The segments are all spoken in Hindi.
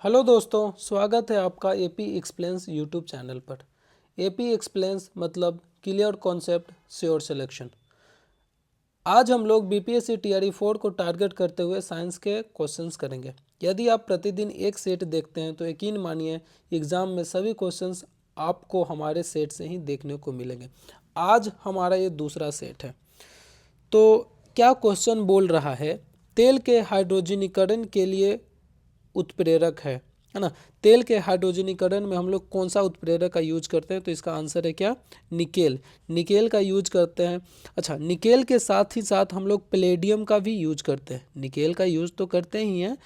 हेलो दोस्तों, स्वागत है आपका एपी एक्सप्लेन्स यूट्यूब चैनल पर। एपी एक्सप्लेन्स मतलब क्लियर कॉन्सेप्ट श्योर सिलेक्शन। आज हम लोग बीपीएससी टीआरई 4 को टारगेट करते हुए साइंस के क्वेश्चंस करेंगे। यदि आप प्रतिदिन एक सेट देखते हैं तो यकीन मानिए एग्जाम में सभी क्वेश्चंस आपको हमारे सेट से ही देखने को मिलेंगे। आज हमारा ये दूसरा सेट है। तो क्या क्वेश्चन बोल रहा है, तेल के हाइड्रोजनीकरण के लिए उत्प्रेरक है ना। तेल के हाइड्रोजनीकरण में हम लोग कौन सा उत्प्रेरक का यूज करते हैं? तो इसका आंसर है क्या? निकेल। निकेल का यूज करते हैं। अच्छा, निकेल के साथ ही साथ हम लोग प्लेडियम का भी यूज करते हैं। निकेल का यूज तो करते ही हैं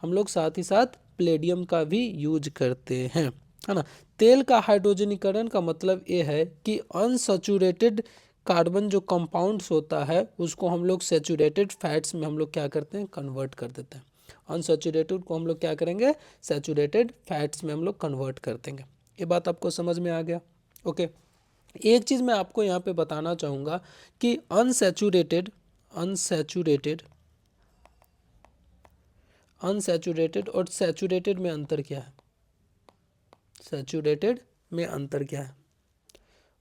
हम लोग, साथ ही साथ प्लेडियम का भी यूज करते हैं, है ना। तेल का हाइड्रोजनीकरण का मतलब ये है कि अनसैचुरेटेड कार्बन जो कंपाउंड्स होता है उसको हम लोग सैचुरेटेड फैट्स में हम लोग क्या करते हैं? कन्वर्ट कर देते हैं। अनसैचुरेटेड को हम लोग क्या करेंगे? सैचुरेटेड फैट्स में हम लोग कन्वर्ट कर देंगे। ये बात आपको समझ में आ गया? ओके। एक चीज़ मैं आपको यहाँ पे बताना चाहूँगा कि अनसैचुरेटेड अनसैचुरेटेड अनसैचुरेटेड और सैचुरेटेड में अंतर क्या है? सैचुरेटेड में अंतर क्या है?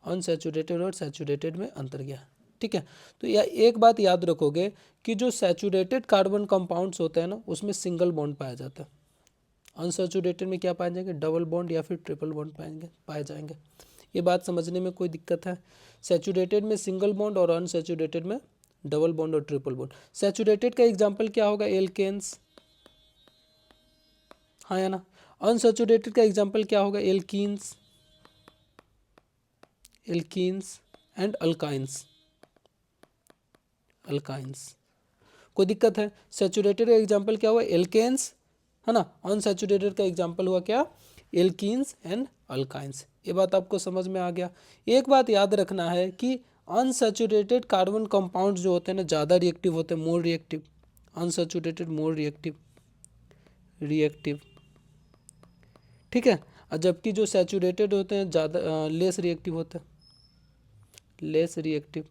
अनसैचुरेटेड और सैचुरेटेड में अंतर क्या है? ठीक है। तो यह एक बात याद रखोगे कि जो सैचुरेटेड कार्बन कंपाउंड्स होते हैं ना, उसमें सिंगल बॉन्ड पाया जाता है। अनसैचुरेटेड में क्या पाए जाएंगे? डबल बॉन्ड या फिर ट्रिपल बॉन्ड पाए जाएंगे। ये बात समझने में कोई दिक्कत है? सैचुरेटेड में सिंगल बॉन्ड और अनसैचुरेटेड में डबल बॉन्ड और ट्रिपल बॉन्ड। सैचुरेटेड का एग्जांपल क्या होगा? एल्केन्स, हाँ या ना। अनसैचुरेटेड का एग्जांपल क्या होगा? Alkenes and alkynes. कोई दिक्कत है? सैचुरेटेड का एग्जांपल क्या हुआ? एल्केन्स, है ना। अनसैचुरेटेड का एग्जांपल हुआ क्या? Alkenes and alkynes. ये बात आपको समझ में आ गया। एक बात याद रखना है कि अनसैचुरेटेड कार्बन कंपाउंड जो होते हैं ना, ज़्यादा रिएक्टिव होते हैं, more reactive. Unsaturated more reactive, ठीक है। और जबकि जो सैचुरेटेड होते हैं ज़्यादा लेस रिएक्टिव होते हैं, लेस रिएक्टिव।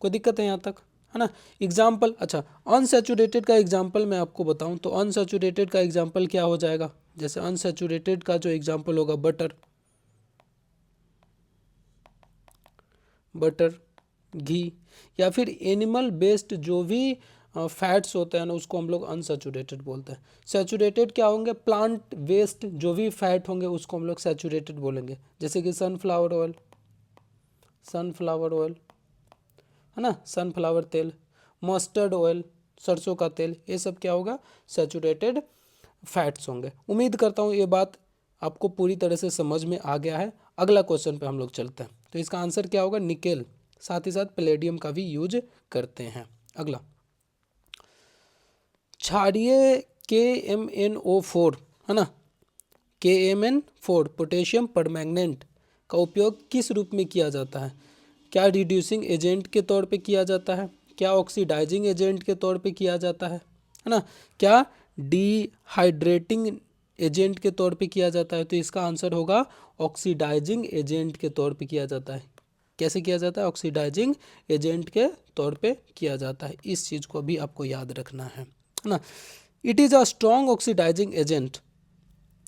कोई दिक्कत है यहाँ तक, है ना। एग्जाम्पल, अच्छा, अनसैचुरेटेड का एग्जाम्पल मैं आपको बताऊं तो अनसैचुरेटेड का एग्जाम्पल क्या हो जाएगा? जैसे अनसैचुरेटेड का जो एग्जाम्पल होगा बटर, घी, या फिर एनिमल बेस्ड जो भी फैट्स होते हैं ना, उसको हम लोग अनसैचुरेटेड बोलते हैं। सैचुरेटेड क्या होंगे? प्लांट वेस्ट जो भी फैट होंगे उसको हम लोग सैचुरेटेड बोलेंगे। जैसे कि सनफ्लावर ऑयल, है ना, सनफ्लावर तेल, मस्टर्ड ऑयल, सरसों का तेल, ये सब क्या होगा? सैचुरेटेड फैट्स होंगे। उम्मीद करता हूँ ये बात आपको पूरी तरह से समझ में आ गया है। अगला क्वेश्चन पे हम लोग चलते हैं। तो इसका आंसर क्या होगा? निकेल। साथ ही साथ प्लेडियम का भी यूज करते हैं। अगला, क्षारीय KMnO4, है ना, KMnO4 पोटेशियम परमैंगनेट का उपयोग किस रूप में किया जाता है? क्या रिड्यूसिंग एजेंट के तौर पे किया जाता है? क्या ऑक्सीडाइजिंग एजेंट के तौर पे किया जाता है ना? क्या डिहाइड्रेटिंग एजेंट के तौर पे किया जाता है? तो इसका आंसर होगा ऑक्सीडाइजिंग एजेंट के तौर पे किया जाता है। कैसे किया जाता है? ऑक्सीडाइजिंग एजेंट के तौर पे किया जाता है। इस चीज़ को भी आपको याद रखना है ना। It is a strong oxidising agent.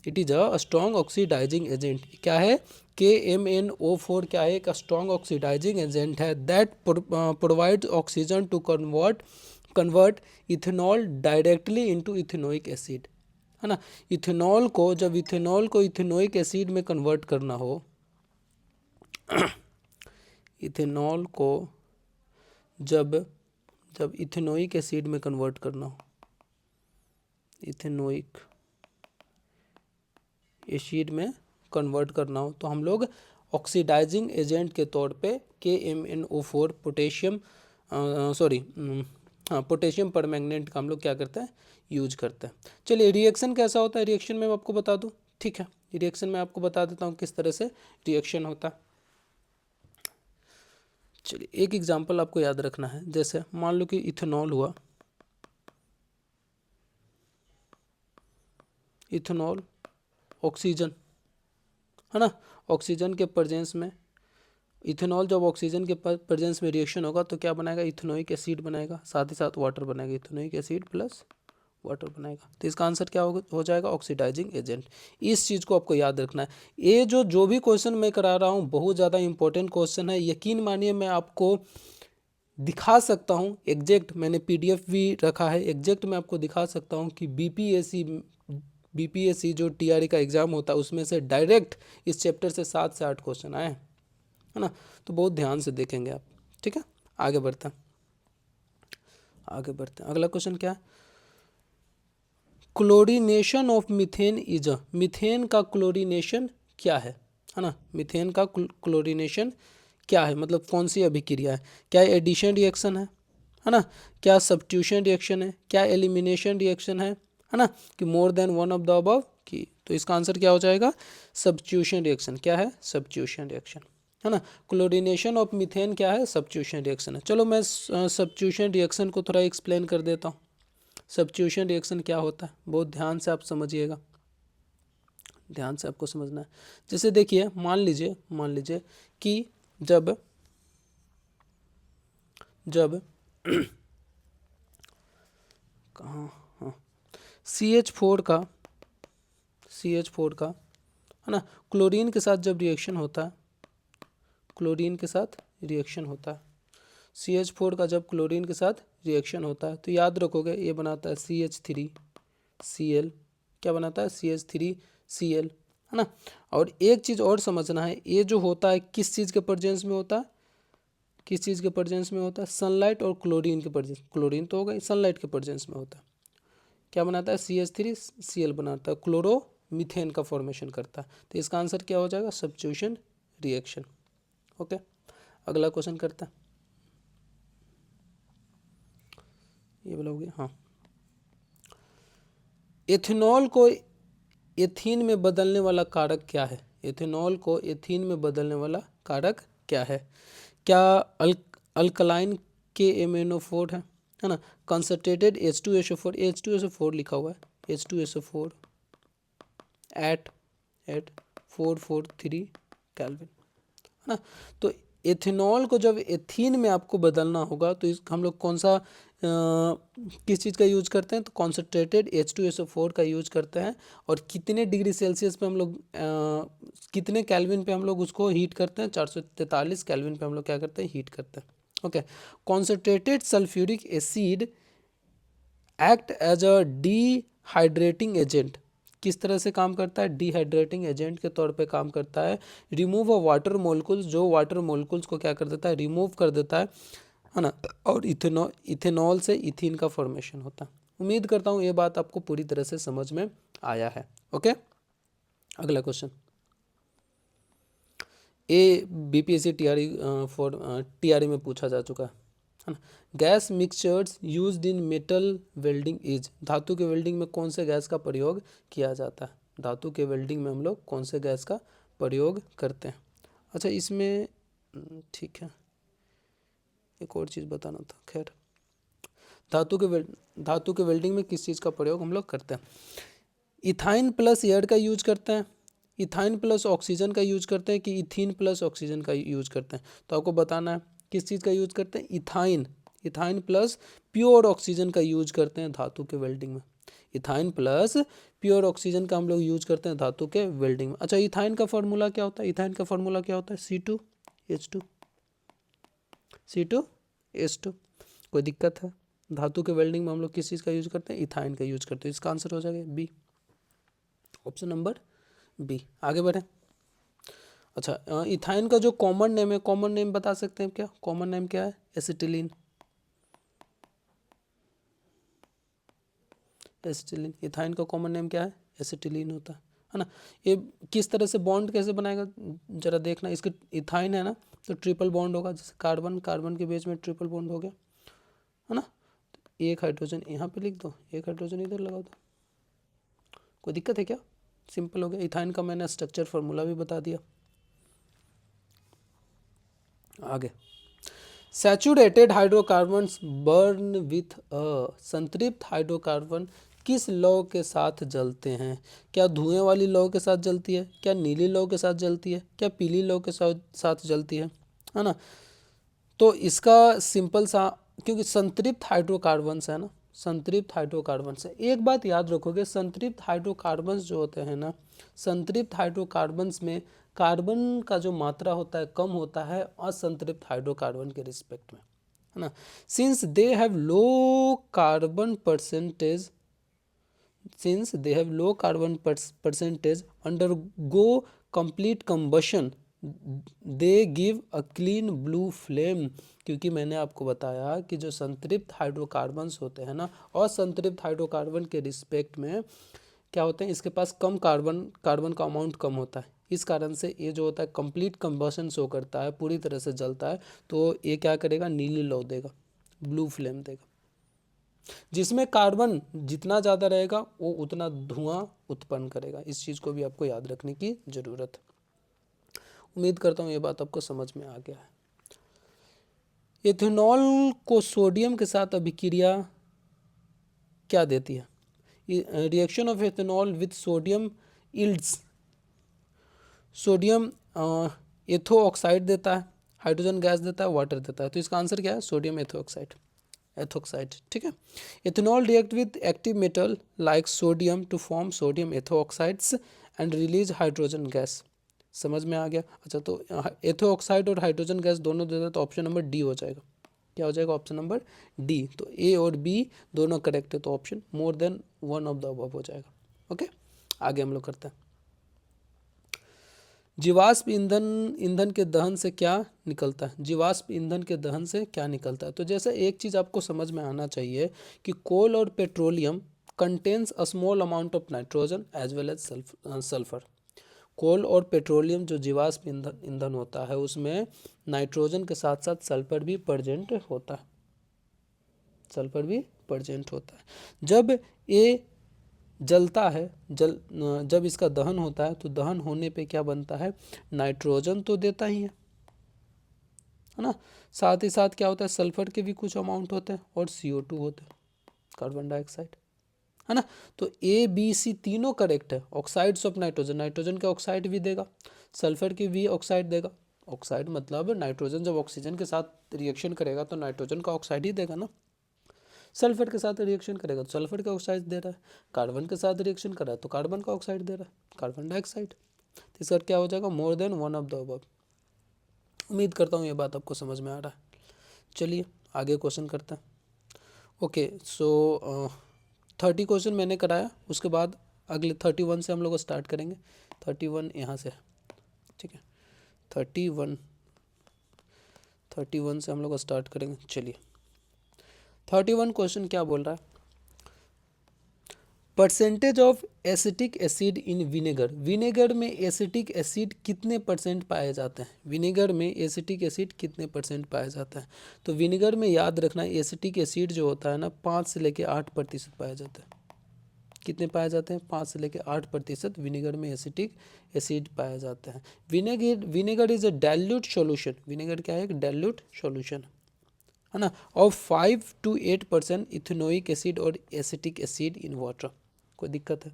It is a strong oxidising agent. क्या है? KMnO4 क्या है? एक स्ट्रॉन्ग ऑक्सीडाइजिंग एजेंट है that provides oxygen to convert ethanol directly into ethanoic acid, है ना। इथेनॉल को इथेनोइक एसिड में कन्वर्ट करना हो, इथेनॉल को जब इथेनोइक एसिड में कन्वर्ट करना हो, इथेनोइक एसिड में कन्वर्ट करना हो, तो हम लोग ऑक्सीडाइजिंग एजेंट के तौर पे KMnO4 पोटेशियम परमैंगनेट का हम लोग क्या करते हैं? यूज करते हैं। चलिए, रिएक्शन कैसा होता है? रिएक्शन में आपको बता दूं, ठीक है। रिएक्शन में आपको बता देता हूँ किस तरह से रिएक्शन होता है। चलिए, एक एग्जांपल आपको याद रखना है। जैसे मान लो कि इथेनॉल हुआ, इथेनॉल, ऑक्सीजन, है ना। ऑक्सीजन के प्रेजेंस में इथेनॉल जब ऑक्सीजन के प्रेजेंस में रिएक्शन होगा तो क्या बनाएगा? इथेनोइक एसिड बनाएगा, साथ ही साथ वाटर बनाएगा। इथेनोइक एसिड प्लस वाटर बनाएगा। तो इसका आंसर क्या हो जाएगा? Oxidising agent. इस चीज़ को आपको याद रखना है। ये जो भी क्वेश्चन मैं करा रहा हूँ बहुत ज़्यादा इंपॉर्टेंट क्वेश्चन है। यकीन मानिए मैं आपको दिखा सकता हूँ एग्जैक्ट, मैंने पीडीएफ भी रखा है, एग्जैक्ट मैं आपको दिखा सकता हूँ कि बीपीएससी जो टीआरई का एग्ज़ाम होता है उसमें से डायरेक्ट इस चैप्टर से 7 से 8 क्वेश्चन आए हैं, है ना। तो बहुत ध्यान से देखेंगे आप, ठीक है। आगे बढ़ते हैं, अगला क्वेश्चन क्या है? Chlorination of methane is methane का क्लोरीनेशन क्या है ना। मीथेन का क्लोरीनेशन क्या है, मतलब कौन सी अभिक्रिया है? क्या एडिशन रिएक्शन है ना? क्या सब्स्टिट्यूशन रिएक्शन है? क्या एलिमिनेशन रिएक्शन है ना? कि more than one of the above की। तो इसका आंसर क्या हो जाएगा? Substitution reaction. क्या है? सब्स्टिट्यूशन रिएक्शन, है ना। क्लोरीनेशन ऑफ मीथेन क्या है? सब्स्टिट्यूशन रिएक्शन है। चलो मैं सब्स्टिट्यूशन रिएक्शन को थोड़ा एक्सप्लेन कर देता हूँ। सब्स्टिट्यूशन रिएक्शन क्या होता है, बहुत ध्यान से आप समझिएगा, ध्यान से आपको समझना है। जैसे देखिए, मान लीजिए कि जब कहाँ, हाँ, CH4 का है ना, क्लोरीन के साथ जब रिएक्शन होता है, CH4 का जब क्लोरीन के साथ रिएक्शन होता है तो याद रखोगे ये बनाता है CH3Cl। क्या बनाता है? CH3Cl, है ना। और एक चीज़ और समझना है, ये जो होता है किस चीज़ के प्रेजेंस में होता है? सनलाइट और क्लोरीन के प्रेजेंस। क्लोरीन तो होगा, सनलाइट के प्रेजेंस में होता है। क्या बनाता है? CH3Cl बनाता है, क्लोरोमीथेन का फॉर्मेशन करता है। तो इसका आंसर क्या हो जाएगा? Substitution reaction. ओके, अगला क्वेश्चन करता है, ये बोला हो गया। हाँ, एथेनॉल को एथीन में बदलने वाला कारक क्या है? एथेनॉल को एथीन में बदलने वाला कारक क्या है? क्या अल्कलाइन के एमिनोफोर है ना। कंसंट्रेटेड H2SO4 लिखा हुआ है, H2SO4 एट 443 केल्विन, है ना। तो एथेनॉल को जब एथीन में आपको बदलना होगा तो हम लोग कौन सा किस चीज़ का यूज करते हैं? तो कॉन्सेंट्रेटेड H2SO4 का यूज करते हैं। और कितने डिग्री सेल्सियस पे हम लोग कितने केल्विन पे हम लोग उसको हीट करते हैं? 443 केल्विन पे हम लोग क्या करते हैं? हीट करते हैं। Okay, concentrated sulphuric acid act as a dehydrating agent. किस तरह से काम करता है? डिहाइड्रेटिंग एजेंट के तौर पे काम करता है। रिमूव अ वाटर मोलिकुल्स, जो वाटर मोलिकुल्स को क्या कर देता है? रिमूव कर देता है ना। और इथेनॉल से इथीन का फॉर्मेशन होता है। उम्मीद करता हूँ ये बात आपको पूरी तरह से समझ में आया है। ओके, अगला क्वेश्चन, ये बीपीएससी टीआरई में पूछा जा चुका है ना। Gas mixtures used in metal welding is, धातु के वेल्डिंग में कौन से गैस का प्रयोग किया जाता है? धातु के वेल्डिंग में हम लोग कौन से गैस का प्रयोग करते हैं? अच्छा, इसमें ठीक है, एक और चीज़ बताना था। खैर, धातु के वेल्डिंग में किस चीज़ का प्रयोग हम लोग करते हैं? इथाइन प्लस एयर का यूज करते हैं, इथाइन प्लस ऑक्सीजन का यूज करते हैं, कि इथीन प्लस ऑक्सीजन का यूज करते हैं? तो आपको बताना है किस चीज़ का यूज करते हैं? इथाइन प्लस प्योर ऑक्सीजन का यूज करते हैं धातु के वेल्डिंग में। इथाइन प्लस प्योर ऑक्सीजन का हम लोग यूज करते हैं धातु के वेल्डिंग में। अच्छा, इथाइन का फॉर्मूला क्या होता है? इथाइन का फॉर्मूला क्या होता है? C2H2। कोई दिक्कत है? धातु के वेल्डिंग में हम लोग किस चीज़ का यूज करते हैं? इथाइन का यूज करते हैं। इसका आंसर हो जाएगा बी, ऑप्शन नंबर बी। आगे बढ़े। अच्छा, इथाइन का जो कॉमन नेम है, कॉमन नेम बता सकते हैं क्या? कॉमन नेम क्या है? एसिटिलीन। इथाइन का कॉमन नेम क्या है? एसिटिलीन होता है ना। ये किस तरह से बॉन्ड कैसे बनाएगा जरा देखना। इसके इथाइन है ना, तो ट्रिपल बॉन्ड होगा, जैसे कार्बन के बीच में ट्रिपल बॉन्ड हो गया, है ना। एक हाइड्रोजन यहाँ पे लिख दो, एक हाइड्रोजन इधर लगा दो, कोई दिक्कत है क्या? सिंपल हो गया। इथाइन का मैंने स्ट्रक्चर फार्मूला भी बता दिया। आगे, saturated hydrocarbons burn with a, संतृप्त हाइड्रोकार्बन किस लौ के साथ जलते हैं? क्या धुएं वाली लौ के साथ जलती है? क्या नीली लौ के साथ जलती है? क्या पीली लौ के साथ जलती है ना। तो इसका सिंपल सा, क्योंकि संतृप्त हाइड्रोकार्बन्स है ना, संतृप्त हाइड्रोकार्बन से। एक बात याद रखोगे, संतृप्त हाइड्रोकार्बन्स जो होते हैं ना, संतृप्त हाइड्रोकार्बन्स में कार्बन का जो मात्रा होता है कम होता है असंतृप्त हाइड्रोकार्बन के रिस्पेक्ट में, है ना। Since they have low carbon percentage, since they have low carbon percentage undergo complete combustion they give a clean blue flame। क्योंकि मैंने आपको बताया कि जो संतृप्त हाइड्रोकार्बन्स होते हैं ना, असंतृप्त हाइड्रोकार्बन के रिस्पेक्ट में क्या होते हैं, इसके पास कम कार्बन का अमाउंट कम होता है, इस कारण से ये जो होता है कंप्लीट कंबशन शो करता है, पूरी तरह से जलता है। तो ये क्या करेगा, नीली लौ देगा, ब्लू फ्लेम देगा। जिसमें कार्बन जितना ज़्यादा रहेगा वो उतना धुआं उत्पन्न करेगा। इस चीज़ को भी आपको याद रखने की ज़रूरत है। उम्मीद करता हूँ ये बात आपको समझ में आ गया है। एथेनॉल को सोडियम के साथ अभिक्रिया क्या देती है? Reaction of ethanol with sodium yields, sodium ethoxide देता है, हाइड्रोजन गैस देता है, वाटर देता है। तो इसका आंसर क्या है, सोडियम एथोक्साइड, एथोक्साइड, ठीक है। Ethanol react with active metal like sodium to form sodium ethoxides and release hydrogen gas. समझ में आ गया? अच्छा, तो एथोक्साइड और हाइड्रोजन गैस दोनों देता है, तो ऑप्शन नंबर डी हो जाएगा। क्या हो जाएगा? Option number D. तो ए और बी दोनों करेक्ट है, तो option more than one of the above हो जाएगा। ओके, आगे हम लोग करते हैं। जीवाश्म ईंधन के दहन से क्या निकलता है? जीवाश्म ईंधन के दहन से क्या निकलता है? तो जैसे एक चीज़ आपको समझ में आना चाहिए कि कोल और petroleum contains a small amount of nitrogen as well as sulphur. Coal और पेट्रोलियम जो जीवाश्म ईंधन होता है उसमें नाइट्रोजन के साथ साथ सल्फर भी प्रेजेंट होता है, सल्फर भी प्रेजेंट होता है। जब ये जलता है, जब इसका दहन होता है तो दहन होने पे क्या बनता है, नाइट्रोजन तो देता ही है ना, साथ ही साथ क्या होता है, सल्फर के भी कुछ अमाउंट होते हैं और CO2 होते हैं, कार्बन डाइऑक्साइड, है ना। तो ए बी सी तीनों करेक्ट है। ऑक्साइड्स ऑफ नाइट्रोजन, नाइट्रोजन के ऑक्साइड भी देगा, सल्फर के भी ऑक्साइड देगा। ऑक्साइड मतलब नाइट्रोजन जब ऑक्सीजन के साथ रिएक्शन करेगा तो नाइट्रोजन का ऑक्साइड ही देगा ना। सल्फर के साथ रिएक्शन करेगा तो सल्फर का ऑक्साइड दे रहा है, कार्बन के साथ रिएक्शन कर रहा है तो कार्बन का ऑक्साइड दे रहा है, कार्बन डाइऑक्साइड। तो इसका क्या हो जाएगा, more than one of the above. उम्मीद करता हूँ ये बात आपको समझ में आ रहा है। चलिए आगे क्वेश्चन करते हैं। ओके, सो 30 क्वेश्चन मैंने कराया, उसके बाद अगले 31 से हम लोग स्टार्ट करेंगे। 31 यहाँ से, ठीक है, 31 से हम लोग स्टार्ट करेंगे। चलिए 31 क्वेश्चन क्या बोल रहा है, percentage of acetic acid in vinegar. Vinegar में एसिटिक एसिड कितने परसेंट पाए जाते हैं? विनेगर में एसिटिक एसिड कितने परसेंट पाया जाता है? तो विनेगर में याद रखना, एसिटिक एसिड जो होता है ना 5 से लेकर 8% पाया जाता है। कितने पाए जाते हैं? 5 से लेकर 8% विनेगर में एसिटिक एसिड पाया जाता है। Vinegar is a dilute solution. Vinegar क्या है? एक डाइल्यूट सॉल्यूशन, है ना, ऑफ 5 to 8% इथेनोइक एसिड और एसिटिक एसिड इन वाटर। कोई दिक्कत है?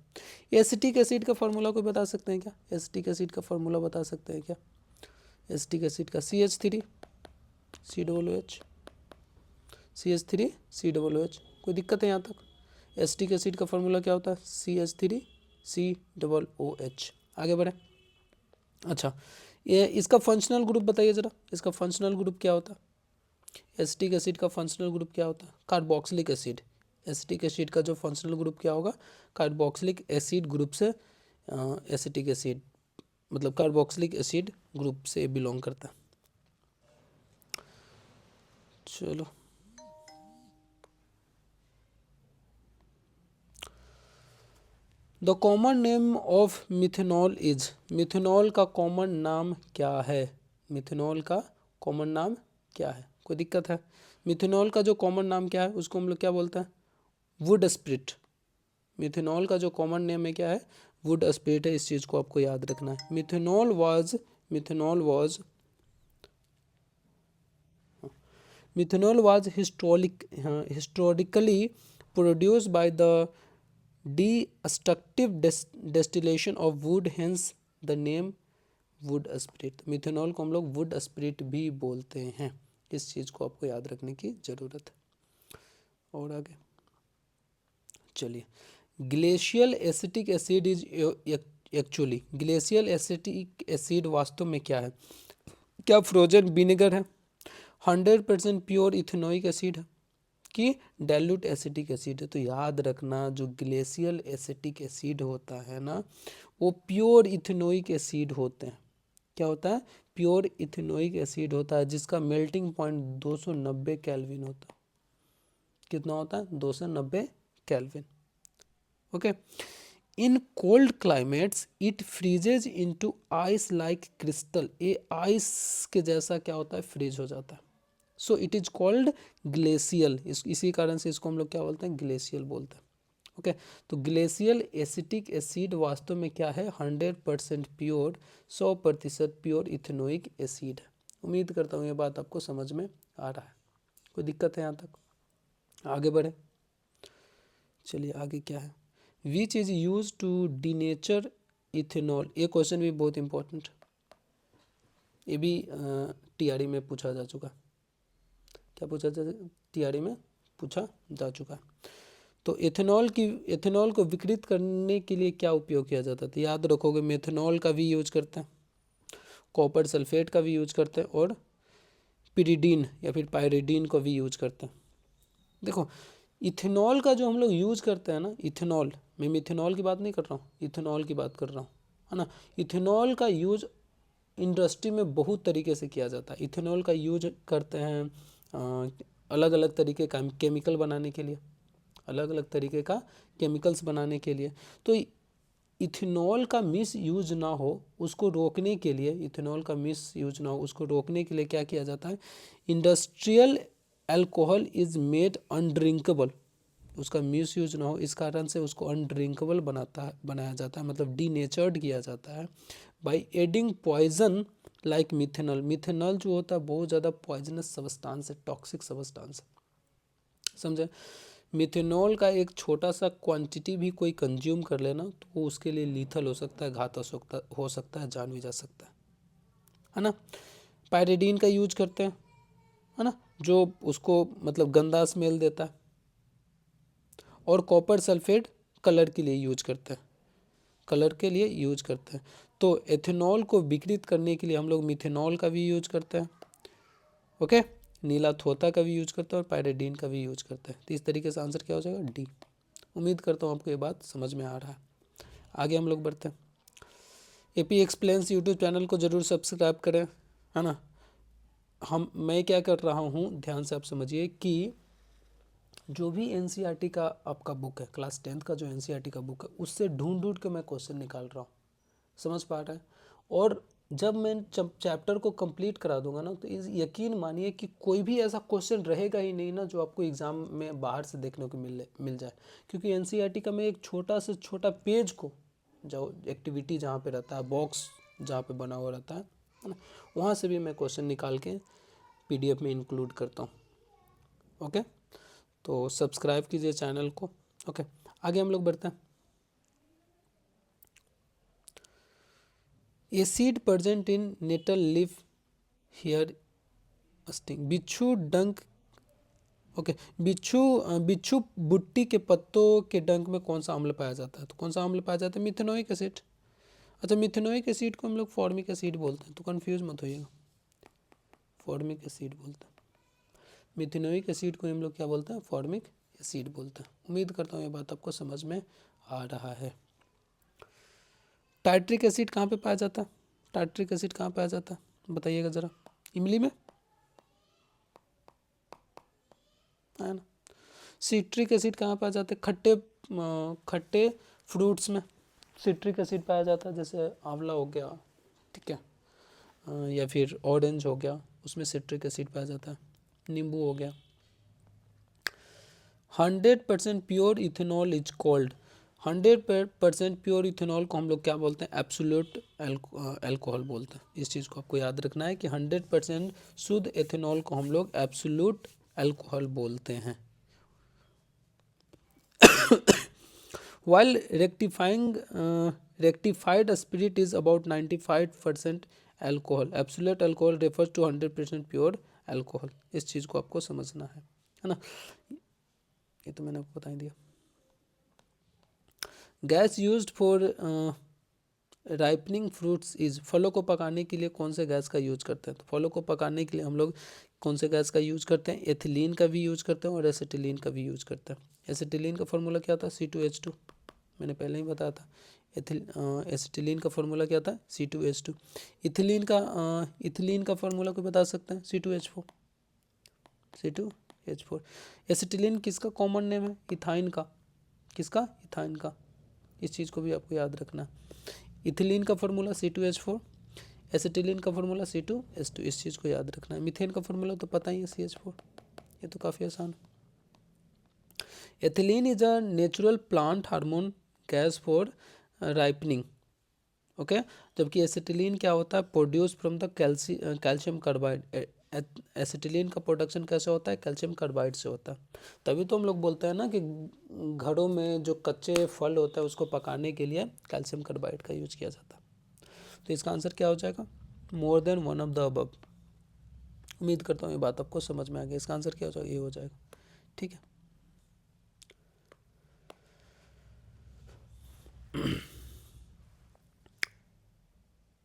एसिटिक एसिड का फार्मूला कोई बता सकते हैं क्या? एसिटिक एसिड का फार्मूला बता सकते हैं क्या? एसिटिक एसिड का CH3 COOH, CH3 COOH। कोई दिक्कत है यहाँ तक? एसिटिक एसिड का फार्मूला क्या होता है? CH3 COOH। आगे बढ़े। अच्छा, ये इसका फंक्शनल ग्रुप बताइए ज़रा, इसका फंक्शनल ग्रुप क्या होता है? एसिटिक एसिड का फंक्शनल ग्रुप क्या होता है? Carboxylic acid. एसिटिक एसिड का जो फंक्शनल ग्रुप क्या होगा? कार्बोक्सिलिक एसिड ग्रुप से एसिटिक एसिड मतलब कार्बोक्सिलिक एसिड ग्रुप से बिलोंग करता है। चलो the common name of methanol is. Methanol का कॉमन नाम क्या है? मिथेनॉल का कॉमन नाम क्या है? कोई दिक्कत है? मिथेनॉल का जो कॉमन नाम क्या है उसको हम लोग क्या बोलते हैं? Would spirit. मिथेनॉल का जो कॉमन नेम है क्या है? वुड स्प्रिट है। इस चीज़ को आपको याद रखना है। Methanol was historically produced by the destructive distillation of wood, hence the name would spirit. Methanol को हम लोग वुड स्प्रिट भी बोलते हैं। इस चीज़ को आपको याद रखने की ज़रूरत है। और आगे चलिए, glacial acetic acid is actually, glacial acetic acid वास्तव में क्या है? क्या फ्रोजन विनेगर है, 100% प्योर इथेनोइक एसिड है, कि डाइल्यूट एसिटिक एसिड है? तो याद रखना, जो ग्लेशियल एसिटिक एसिड होता है ना, वो प्योर इथेनोइक एसिड होते हैं। क्या होता है? प्योर इथेनोइक एसिड होता है, जिसका मेल्टिंग पॉइंट 290 केल्विन होता है। कितना होता है? 290 kelvin. Okay. In cold climates it फ्रीजेज into ice like crystal, ये आइस के जैसा क्या होता है? फ्रीज हो जाता है। So it is called glacial, इसी कारण से इसको हम लोग क्या बोलते हैं? ग्लेशियल बोलते हैं। ओके। तो ग्लेशियल एसिटिक एसिड वास्तव में क्या है? 100% प्योर, 100% प्योर इथेनोइक एसिड है। उम्मीद करता हूँ ये बात आपको समझ में आ रहा है। कोई दिक्कत है यहाँ तक? आगे बढ़े, चलिए आगे क्या है? Which is use to denature ethanol, ये क्वेश्चन भी बहुत इंपॉर्टेंट, ये भी टीआरई में पूछा जा चुका है। क्या पूछा जा टीआरई में पूछा जा चुका है। तो एथेनॉल को विकृत करने के लिए क्या उपयोग किया जाता था? याद रखोगे, मेथेनॉल का भी यूज करते हैं, कॉपर सल्फेट का भी यूज करते हैं, और पिरिडीन या फिर पायरिडीन को भी यूज करते हैं। देखो, इथेनॉल का जो हम लोग यूज करते हैं ना, इथेनॉल, मैं मिथेनॉल की बात नहीं कर रहा हूँ, इथेनॉल की बात कर रहा हूँ, है ना। इथेनॉल का यूज इंडस्ट्री में बहुत तरीके से किया जाता है। इथेनॉल का यूज करते हैं अलग अलग तरीके का केमिकल बनाने के लिए, अलग अलग तरीके का केमिकल्स बनाने के लिए। तो इथेनॉल का मिस यूज ना हो उसको रोकने के लिए, इथेनॉल का मिस यूज ना हो उसको रोकने के लिए क्या किया जाता है? इंडस्ट्रियल अल्कोहल इज मेड अनड्रिंकेबल, उसका मिस यूज ना हो इस कारण से उसको अनड्रिंकेबल बनाया जाता है, मतलब डीनेचर्ड किया जाता है by adding poison like methanol. Methanol जो होता है बहुत ज़्यादा पॉइजनस सब्सटेंस है, टॉक्सिक सब्सटेंस है, समझे। मिथेनॉल का एक छोटा सा क्वांटिटी भी कोई कंज्यूम कर लेना तो वो उसके लिए लीथल हो सकता है, घातक हो सकता है, जान भी जा सकता है ना। पायरिडीन का यूज करते हैं, है ना, जो उसको मतलब गंदा स्मेल देता है। और कॉपर सल्फेट कलर के लिए यूज करते हैं, कलर के लिए यूज करते हैं। तो एथेनॉल को विकृत करने के लिए हम लोग मिथेनॉल का भी यूज करते हैं। ओके, नीला थोथा का भी यूज करते हैं और पायरिडीन का भी यूज करते हैं। तो इस तरीके से आंसर क्या हो जाएगा? डी। उम्मीद करता हूँ आपको ये बात समझ में आ रहा है। आगे हम लोग बढ़ते हैं। एपी एक्सप्लेन्स यूट्यूब चैनल को ज़रूर सब्सक्राइब करें, है ना। मैं क्या कर रहा हूँ, ध्यान से आप समझिए कि जो भी एनसीईआरटी का आपका बुक है, क्लास 10th का जो एनसीईआरटी का बुक है, उससे ढूंढ ढूंढ के मैं क्वेश्चन निकाल रहा हूँ, समझ पा रहा है। और जब मैं चैप्टर को कंप्लीट करा दूंगा ना, तो यकीन मानिए कि कोई भी ऐसा क्वेश्चन रहेगा ही नहीं ना जो आपको एग्ज़ाम में बाहर से देखने को मिल जाए। क्योंकि एनसीईआरटी का मैं एक छोटा से छोटा पेज को, जो एक्टिविटी जहाँ पे रहता है, बॉक्स जहाँ पे बना हुआ रहता है ना, वहाँ से भी मैं क्वेश्चन निकाल के पीडीएफ में इंक्लूड करता हूँ। ओके, तो सब्सक्राइब कीजिए चैनल को। ओके, आगे हम लोग बढ़ते हैं। Acid present in nettle leaf hair sting, बिच्छू डंक। ओके, बिच्छू बुट्टी के पत्तों के डंक में कौन सा अम्ल पाया जाता है? तो कौन सा अम्ल पाया जाता है? Methanoic acid. अच्छा, मिथेनोइक एसिड को हम लोग फॉर्मिक एसिड बोलते हैं, तो कंफ्यूज मत होइएगा, फॉर्मिक एसिड बोलते हैं। मिथेनोइक एसिड को हम लोग क्या बोलते हैं? फॉर्मिक एसिड बोलते हैं। उम्मीद करता हूँ ये बात आपको समझ में आ रहा है। टाइट्रिक एसिड कहाँ पे पाया जाता है? टाइट्रिक एसिड कहाँ पाया जाता है बताइएगा ज़रा। इमली में, है ना। सिट्रिक एसिड कहाँ पाया जाता है? खट्टे फ्रूट्स में सिट्रिक एसिड पाया जाता है, जैसे आंवला हो गया, ठीक है, या फिर ऑरेंज हो गया, उसमें सिट्रिक एसिड पाया जाता है। नींबू हो गया। 100% pure ethanol is called, 100% pure ethanol को हम लोग क्या बोलते हैं? एब्सोल्यूट अल्कोहल बोलते हैं। इस चीज़ को आपको याद रखना है कि 100% शुद्ध इथेनॉल को हम लोग एब्सोल्यूट अल्कोहल बोलते हैं। While rectified spirit is about 95% alcohol, absolute alcohol refers to 100% pure alcohol। इस चीज़ को आपको समझना है ना। ये तो मैंने आपको बता ही दिया। Gas used for ripening fruits is, फलों को पकाने के लिए कौन से गैस का यूज करते हैं? तो फलों को पकाने के लिए हम लोग कौन से गैस का यूज करते हैं? एथिलीन का भी यूज करते हैं और एसिटिलीन का भी यूज करते हैं। एसिटिलीन का फार्मूला क्या था? C2H2, मैंने पहले ही बताया था। एसिटिलीन का फार्मूला क्या था? C2H2। इथिलीन का फार्मूला कोई बता सकते हैं? C2H4। C2H4। एसिटिलीन किसका कॉमन नेम है? इथाइन का। किसका? इथाइन का। इस चीज़ को भी आपको याद रखना है। इथिलीन का फार्मूला C2H4, एसिटिलीन का फार्मूला C2H2, इस चीज़ को याद रखना है। मीथेन का फार्मूला तो पता ही है, CH4। ये तो काफ़ी आसान है। Ethylene is a natural plant hormone gas for ripening, okay. जबकि एसिटिलीन क्या होता है? Produce from the calcium carbide. Acetylene का प्रोडक्शन कैसे होता है? कैल्शियम कार्बाइड से होता है। तभी तो हम लोग बोलते हैं ना कि घरों में जो कच्चे फल होता है उसको पकाने के लिए कैल्शियम कार्बाइड का यूज किया जाता है। तो इसका आंसर क्या हो जाएगा? More than one of the above. उम्मीद करता हूँ ये बात आपको समझ में आ गई। इसका आंसर क्या हो जाएगा? ये हो जाएगा, ठीक है।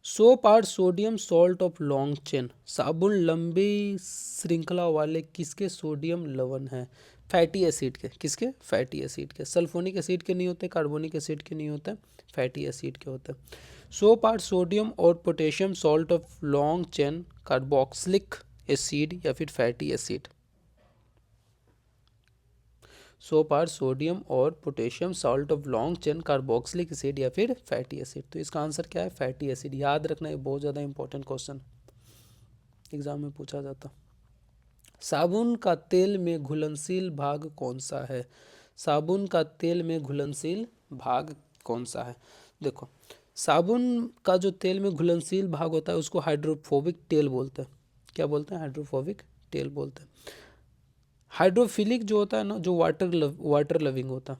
Soap are sodium salt of long chain. साबुन लंबी श्रृंखला वाले किसके सोडियम लवण हैं? फैटी एसिड के। किसके? फैटी एसिड के। सल्फोनिक एसिड के नहीं होते, कार्बोनिक एसिड के नहीं होते, फैटी एसिड के होते हैं। सोप आर सोडियम और potassium salt of long chain carboxylic acid या फिर fatty acid. Soap are sodium और potassium salt of long chain carboxylic acid या फिर फैटी एसिड। तो इसका आंसर क्या है? Fatty acid. याद रखना, ये बहुत ज़्यादा इंपॉर्टेंट क्वेश्चन एग्जाम में पूछा जाता। साबुन का तेल में घुलनशील भाग कौन सा है? साबुन का तेल में घुलनशील भाग कौन सा है? देखो, साबुन का जो तेल में घुलनशील भाग होता है उसको हाइड्रोफोबिक तेल बोलते हैं। क्या बोलते हैं? हाइड्रोफोबिक तेल बोलते हैं। हाइड्रोफिलिक जो होता है ना, जो वाटर लविंग होता है,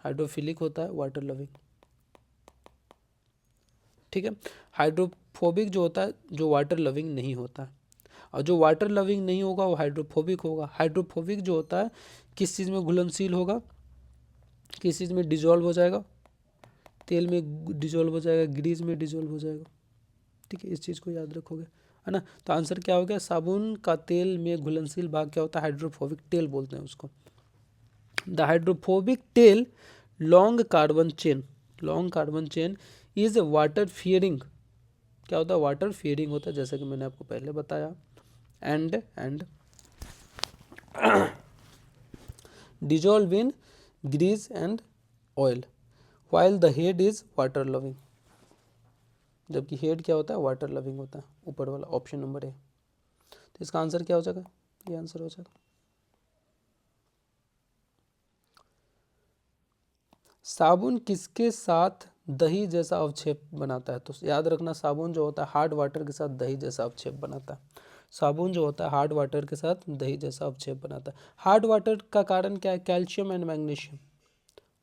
हाइड्रोफिलिक होता है वाटर लविंग, ठीक है। हाइड्रोफोबिक जो होता है, जो वाटर लविंग नहीं होता है। और जो वाटर लविंग नहीं होगा वो हाइड्रोफोबिक होगा। हाइड्रोफोबिक जो होता है किस चीज़ में घुलनशील होगा? किस चीज़ में डिजोल्व हो जाएगा? तेल में डिजोल्व हो जाएगा, ग्रीस में डिजोल्व हो जाएगा, ठीक है। इस चीज़ को याद रखोगे, है ना। तो आंसर क्या हो गया? साबुन का तेल में घुलनशील भाग क्या होता है? हाइड्रोफोबिक तेल बोलते हैं उसको। द हाइड्रोफोबिक तेल long carbon chain is water fearing. क्या होता है? वाटर फियरिंग होता है, जैसे कि मैंने आपको पहले बताया। And dissolve in grease and oil while the head is water loving. जबकि हेड क्या होता है? वाटर लविंग होता है, ऊपर वाला ऑप्शन नंबर ए। तो इसका आंसर क्या हो जाएगा? ये आंसर हो जाएगा। साबुन किसके साथ दही जैसा अवक्षेप बनाता है? तो याद रखना, साबुन जो होता है हार्ड वाटर के साथ दही जैसा अवक्षेप बनाता है। साबुन जो होता है हार्ड वाटर के साथ दही जैसा अवक्षेप बनाता है। हार्ड वाटर का कारण क्या है? Calcium and magnesium.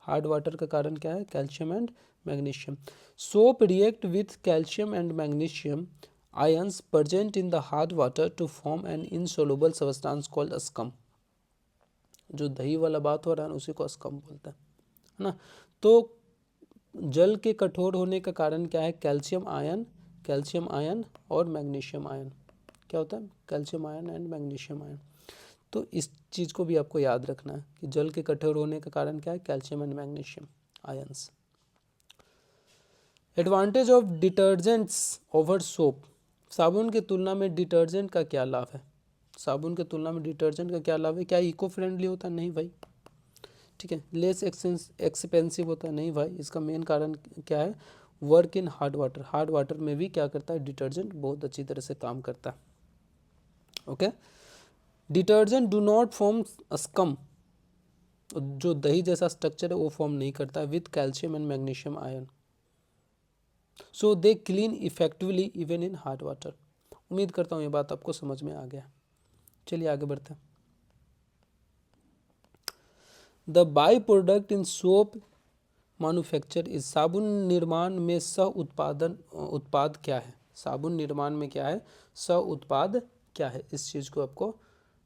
Hard water का कारण क्या है? Calcium and magnesium. Soap react with calcium and magnesium ions present in the hard water to form an insoluble substance called scum. जो दही वाला बात हो रहा है ना, उसी को स्कम बोलते हैं, है ना। तो जल के कठोर होने का कारण क्या है? कैल्शियम आयन और मैग्नीशियम आयन। क्या होता है? Calcium ion and magnesium ion. तो इस चीज़ को भी आपको याद रखना है कि जल के कठोर होने का कारण क्या है? Calcium and magnesium ions. Advantage of detergents over soap. साबुन की तुलना में डिटर्जेंट का क्या लाभ है? साबुन की तुलना में डिटर्जेंट का क्या लाभ है? क्या इको फ्रेंडली होता है? नहीं भाई, ठीक है। लेस एक्सपेंसिव होता है? नहीं भाई। इसका मेन कारण क्या है? Work in hard water. Hard water में भी क्या करता है? डिटर्जेंट बहुत अच्छी तरह से काम करता है, okay. Detergent do not form scum. जो दही जैसा स्ट्रक्चर है वो फॉर्म नहीं करता है with calcium and magnesium ion, so they clean effectively even in hard water. उम्मीद करता हूँ ये बात आपको समझ में आ गया। चलिए आगे बढ़ते हैं। The by product in soap manufacture is. साबुन निर्माण में उत्पाद क्या है? साबुन निर्माण में क्या है? उत्पाद क्या है? इस चीज़ को आपको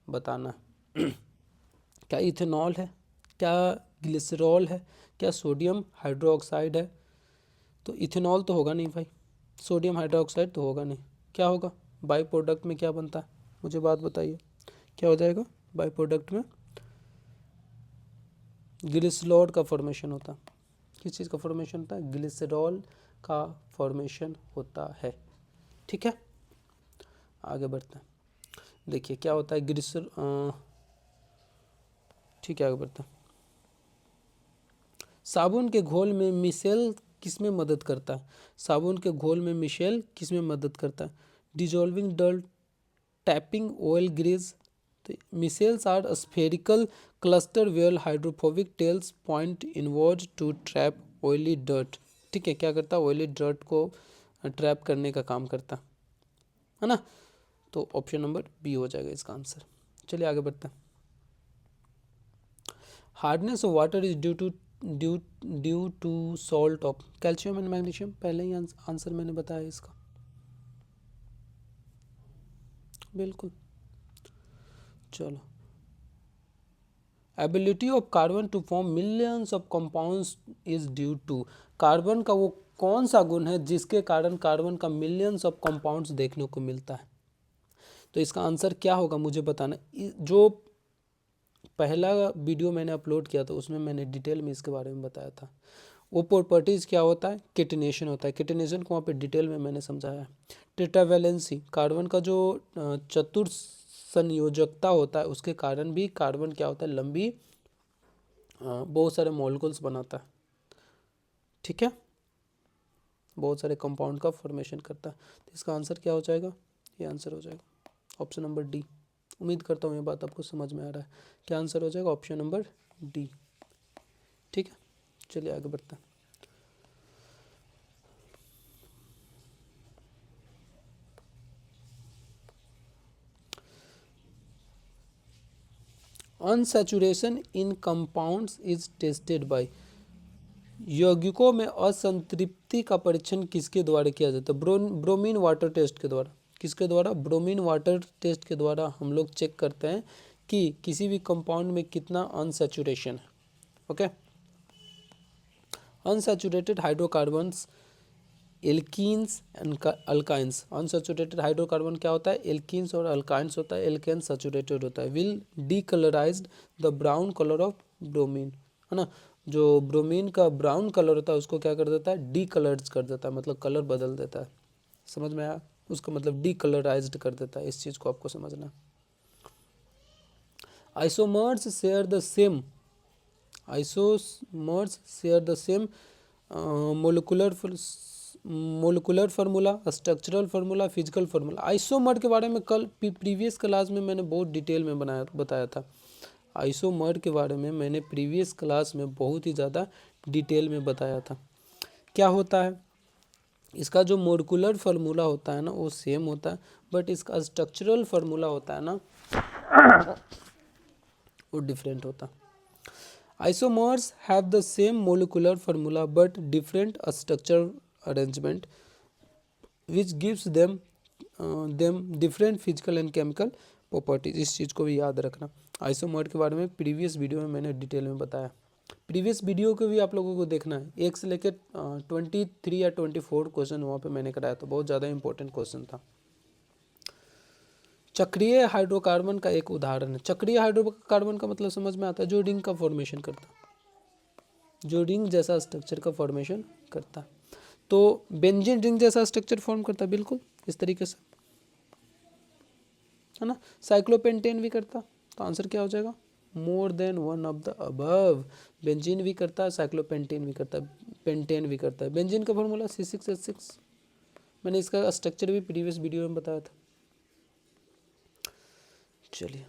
बताना है। क्या इथेनॉल है? क्या ग्लिसरॉल है, क्या सोडियम हाइड्रोक्साइड है? तो इथेनॉल तो होगा नहीं भाई, सोडियम हाइड्रोक्साइड तो होगा नहीं। क्या होगा बाई प्रोडक्ट में, क्या बनता है मुझे बात बताइए, क्या हो जाएगा बाई प्रोडक्ट में? ग्लिसरॉल का फॉर्मेशन होता है। किस चीज़ का फॉर्मेशन होता है? ग्लिसरॉल का फॉर्मेशन होता है। ठीक है, आगे बढ़ते हैं। देखिए क्या होता है ठीक है, आगे बढ़ते हैं। साबुन के घोल में मिशेल किसमें मदद करता है? साबुन के घोल में मिशेल किसमें मदद करता है? Dissolving dirt, trapping oil grease. तो micelles are spherical cluster where hydrophobic tails point inward to trap oily dirt. ठीक है, क्या करता है? ऑयली डर्ट को ट्रैप करने का काम करता है ना। तो ऑप्शन नंबर बी हो जाएगा इसका आंसर। चलिए आगे बढ़ते हैं। Hardness of water is due to salt of calcium and magnesium. पहले ही आंसर मैंने बताया इसका, बिल्कुल। चलो, ability of carbon to form millions of compounds is due to. Carbon का वो कौन सा गुण है जिसके कारण कार्बन का मिलियंस ऑफ कंपाउंड्स देखने को मिलता है? तो इसका आंसर क्या होगा मुझे बताना। जो पहला वीडियो मैंने अपलोड किया था उसमें मैंने डिटेल में इसके बारे में बताया था। वो प्रॉपर्टीज़ क्या होता है? किटनेशन होता है। किटनेशन को वहाँ पे डिटेल में मैंने समझाया है। टेट्रावैलेंसी, कार्बन का जो चतुर संयोजकता होता है उसके कारण भी कार्बन क्या होता है? लंबी बहुत सारे मॉलिक्यूल्स बनाता है। ठीक है, बहुत सारे कंपाउंड का फॉर्मेशन करता है। तो इसका आंसर क्या हो जाएगा? ये आंसर हो जाएगा ऑप्शन नंबर डी। उम्मीद करता हूँ ये बात आपको समझ में आ रहा है। क्या आंसर हो जाएगा? Option number D. ठीक है, चलिए आगे बढ़ते हैं। Unsaturation in compounds is tested by. यौगिकों में असंतृप्ति का परीक्षण किसके द्वारा किया जाता है? ब्रोमीन वाटर टेस्ट के द्वारा। किसके द्वारा? ब्रोमीन वाटर टेस्ट के द्वारा हम लोग चेक करते हैं कि किसी भी कंपाउंड में कितना अनसैचुरेशन है। Okay, unsaturated hydrocarbons, alkenes and alkynes. Unsaturated hydrocarbon क्या होता है? एल्कीन्स और अल्काइंस होता है। एल्केन सैचुरेटेड होता है। Will decolourised the brown colour of bromine, है ना। जो ब्रोमीन का ब्राउन कलर होता है उसको क्या कर देता है? डीकलर्स कर देता है, मतलब कलर बदल देता है। समझ में आया? उसका मतलब डीकलराइज्ड कर देता है। इस चीज़ को आपको समझना। Isomers share the same isomers share the same molecular formula, structural formula, physical formula. Isomer के बारे में कल प्रीवियस क्लास में मैंने बहुत डिटेल में बताया था। आइसोमर के बारे में मैंने प्रीवियस क्लास में बहुत ही ज़्यादा डिटेल में बताया था। क्या होता है? इसका जो मोलिकुलर फार्मूला होता है ना वो सेम होता है, बट इसका स्ट्रक्चरल फार्मूला होता है ना वो डिफरेंट होता है। Isomers have the same molecular formula but different structural arrangement, which gives them different physical and chemical properties. इस चीज़ को भी याद रखना। आइसोमर के बारे में प्रीवियस वीडियो में मैंने डिटेल में बताया। प्रीवियस वीडियो को भी आप लोगों को देखना है। 1 से लेकर 23 या 24 क्वेश्चन वहाँ पे मैंने कराया था, बहुत ज़्यादा इंपॉर्टेंट क्वेश्चन था। चक्रीय हाइड्रोकार्बन का एक उदाहरण है। चक्रीय हाइड्रोकार्बन का मतलब समझ में आता है? जो रिंग का फॉर्मेशन करता है, जो रिंग जैसा स्ट्रक्चर का फॉर्मेशन करता है। तो बेंजीन रिंग जैसा स्ट्रक्चर फॉर्म करता है, बिल्कुल इस तरीके से, है ना। साइक्लोपेंटेन भी करता, तो आंसर क्या हो जाएगा? More than one of the above. Benzene भी करता है, साइक्लोपेंटेन भी करता है, पेंटेन भी करता है। बेंजीन का फॉर्मूला C6H6, मैंने इसका स्ट्रक्चर भी प्रीवियस वीडियो में बताया था। चलिए,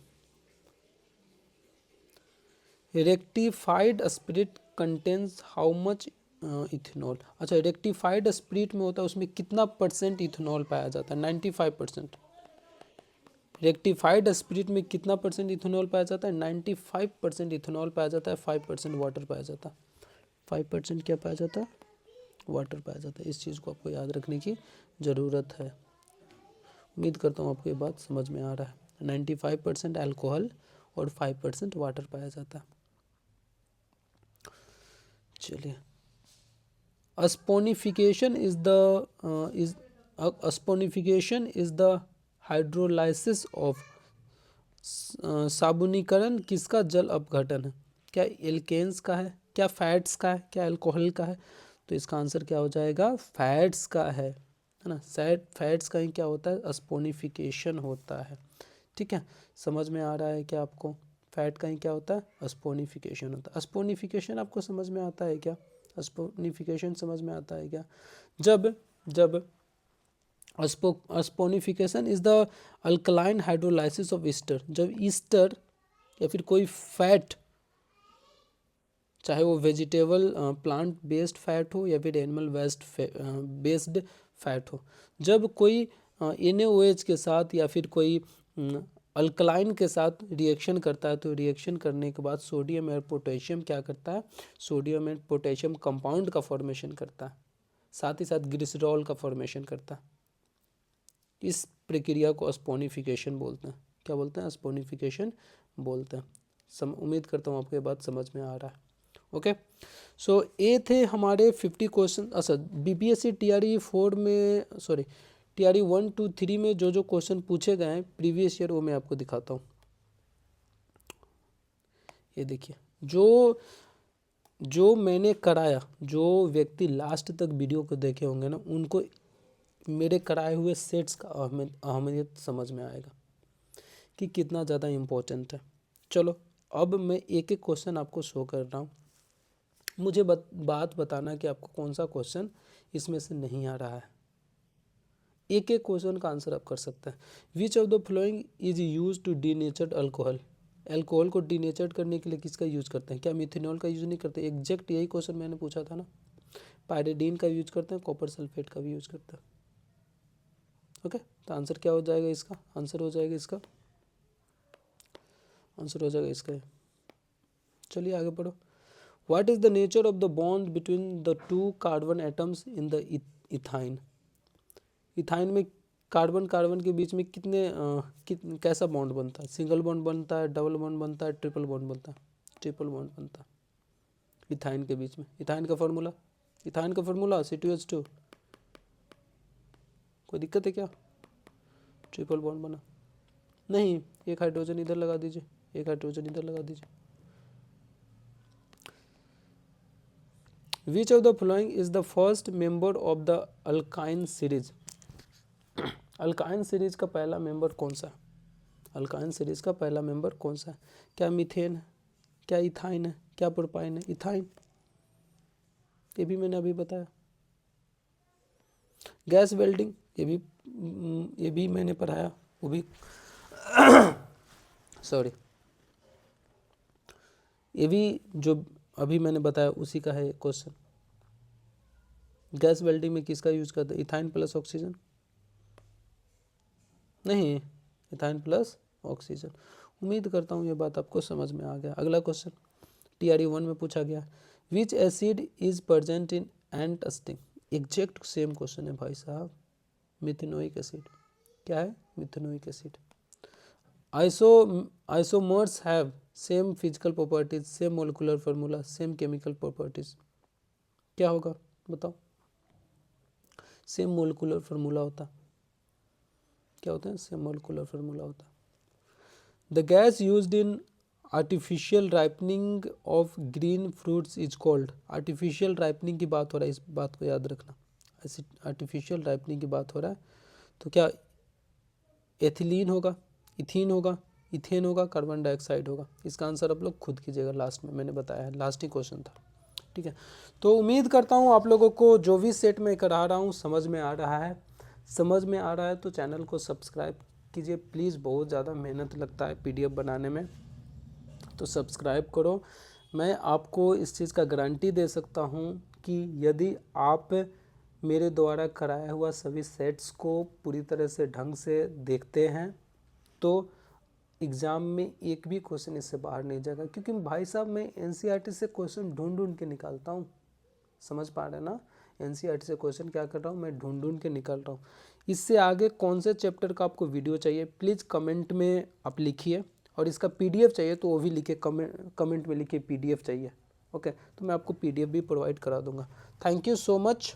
rectified spirit contains how much ethanol. अच्छा, रेक्टिफाइड स्पिरिट में होता है उसमें कितना परसेंट इथेनॉल पाया जाता है? 95%। रेक्टिफाइड स्पिरिट में कितना परसेंट इथेनॉल पाया जाता है? 95% इथेनॉल पाया जाता है। 5% वाटर पाया जाता है। 5% क्या पाया जाता है? वाटर पाया जाता है। इस चीज़ को आपको याद रखने की ज़रूरत है। उम्मीद करता हूँ आपको ये बात समझ में आ रहा है। 95% अल्कोहल और 5% वाटर पाया जाता है। चलिए, अस्पोनिफिकेशन इज द हाइड्रोलाइसिस ऑफ, साबुनीकरण किसका जल अपघटन है? क्या एल्केन्स का है, क्या फैट्स का है, क्या अल्कोहल का है? तो इसका आंसर क्या हो जाएगा? फैट्स का है ना। फैट्स का ही क्या होता है? अस्पोनिफिकेशन होता है। ठीक है, समझ में आ रहा है क्या आपको? फैट का ही क्या होता है? अस्पोनिफिकेशन होता है। अस्पोनिफिकेशन आपको समझ में आता है क्या? अस्पोनिफिकेशन समझ में आता है क्या? जब saponification is the alkaline hydrolysis of ester, जब ईस्टर या फिर कोई फैट, चाहे वो वेजिटेबल प्लांट बेस्ड फैट हो या फिर एनिमल बेस्ड फैट हो, जब कोई NaOH के साथ या फिर कोई अल्कलाइन के साथ रिएक्शन करता है, तो रिएक्शन करने के बाद सोडियम और पोटेशियम क्या करता है? सोडियम एंड पोटेशियम कंपाउंड का फॉर्मेशन करता है, साथ ही साथ ग्लिसरॉल का फॉर्मेशन करता है। इस प्रक्रिया को अस्पोनिफिकेशन बोलते हैं। क्या बोलते हैं? अस्पोनिफिकेशन बोलते हैं। उम्मीद करता हूँ आपको ये बात समझ में आ रहा है। ओके, सो ये थे हमारे 50 क्वेश्चन। अच्छा, BPSC TRE 4 में, सॉरी TRE 1 2 3 में जो क्वेश्चन पूछे गए हैं प्रीवियस ईयर, वो मैं आपको दिखाता हूँ। ये देखिए, जो मैंने कराया, जो व्यक्ति लास्ट तक वीडियो को देखे होंगे ना, उनको मेरे कराए हुए सेट्स का अहमियत समझ में आएगा कि कितना ज़्यादा इम्पोर्टेंट है। चलो, अब मैं एक एक क्वेश्चन आपको शो कर रहा हूँ, मुझे बात बताना कि आपको कौन सा क्वेश्चन इसमें से नहीं आ रहा है। एक एक क्वेश्चन का आंसर आप कर सकते हैं। Which of the following is use to denatured alcohol? Alcohol को डीनेचर्ड करने के लिए किसका यूज करते हैं? क्या मिथेनॉल का यूज नहीं करते? एग्जैक्ट यही क्वेश्चन मैंने पूछा था ना। पायरिडीन का यूज करते हैं, कॉपर सल्फेट का भी यूज करते हैं। ओके, तो आंसर क्या हो जाएगा इसका? आंसर हो जाएगा इसका, आंसर हो जाएगा इसका। चलिए आगे बढ़ो। What is the nature of the bond between the two carbon atoms in the ethyne? Ethyne में कार्बन कार्बन के बीच में कैसा बॉन्ड बनता है? सिंगल बॉन्ड बनता है, डबल बॉन्ड बनता है, ट्रिपल बॉन्ड बनता है? ट्रिपल बॉन्ड बनता है इथाइन के बीच में। इथाइन का फॉर्मूला C2H2। कोई दिक्कत है क्या? ट्रिपल बॉन्ड बना नहीं, एक हाइड्रोजन इधर लगा दीजिए, एक हाइड्रोजन इधर लगा दीजिए। Which of the following is the first member of the alkyne series? Alkyne series का पहला मेंबर कौन सा है? अल्काइन सीरीज का पहला मेंबर कौन सा है? क्या मीथेन है, क्या इथाइन है, क्या प्रोपाइन है? इथाइन, ये भी मैंने अभी बताया। गैस वेल्डिंग, ये भी मैंने पढ़ाया, वो भी सॉरी, ये भी जो अभी मैंने बताया उसी का है क्वेश्चन। गैस वेल्डिंग में किसका यूज करते हैं? इथाइन प्लस ऑक्सीजन नहीं, इथाइन प्लस ऑक्सीजन। उम्मीद करता हूँ ये बात आपको समझ में आ गया। अगला क्वेश्चन TRE 1 में पूछा गया, which acid is present in ant sting? Exact same question है भाई साहब। Methanoic acid. क्या है? Methanoic acid. Isomers have same physical properties, same molecular formula, same chemical properties. क्या होगा बताओ? सेम मोलिकुलर फार्मूला होता। क्या होता है? सेम मोलिकुलर फार्मूला होता। The gas used in artificial ripening of green fruits is called. Artificial ripening की बात हो रहा है, इस बात को याद रखना। ऐसी आर्टिफिशियल राइपनिंग की बात हो रहा है तो क्या एथिलीन होगा, इथीन होगा, इथेन होगा, कार्बन डाइऑक्साइड होगा? इसका आंसर आप लोग खुद कीजिएगा, लास्ट में मैंने बताया है, लास्ट ही क्वेश्चन था। ठीक है, तो उम्मीद करता हूँ आप लोगों को जो भी सेट में करा रहा हूँ समझ में आ रहा है। समझ में आ रहा है तो चैनल को सब्सक्राइब कीजिए प्लीज़, बहुत ज़्यादा मेहनत लगता है PDF बनाने में, तो सब्सक्राइब करो। मैं आपको इस चीज़ का गारंटी दे सकता हूँ कि यदि आप मेरे द्वारा कराया हुआ सभी सेट्स को पूरी तरह से ढंग से देखते हैं तो एग्ज़ाम में एक भी क्वेश्चन इससे बाहर नहीं जाएगा, क्योंकि भाई साहब मैं NCERT से क्वेश्चन ढूंढ के निकालता हूँ। समझ पा रहे हैं ना? NCERT से क्वेश्चन क्या कर रहा हूँ मैं, ढूंढ के निकाल रहा हूँ। इससे आगे कौन से चैप्टर का आपको वीडियो चाहिए प्लीज़ कमेंट में आप लिखिए, और इसका PDF चाहिए तो वो भी लिखिए, कमेंट में लिखिए PDF चाहिए। ओके, तो मैं आपको PDF भी प्रोवाइड करा दूंगा। Thank you so much.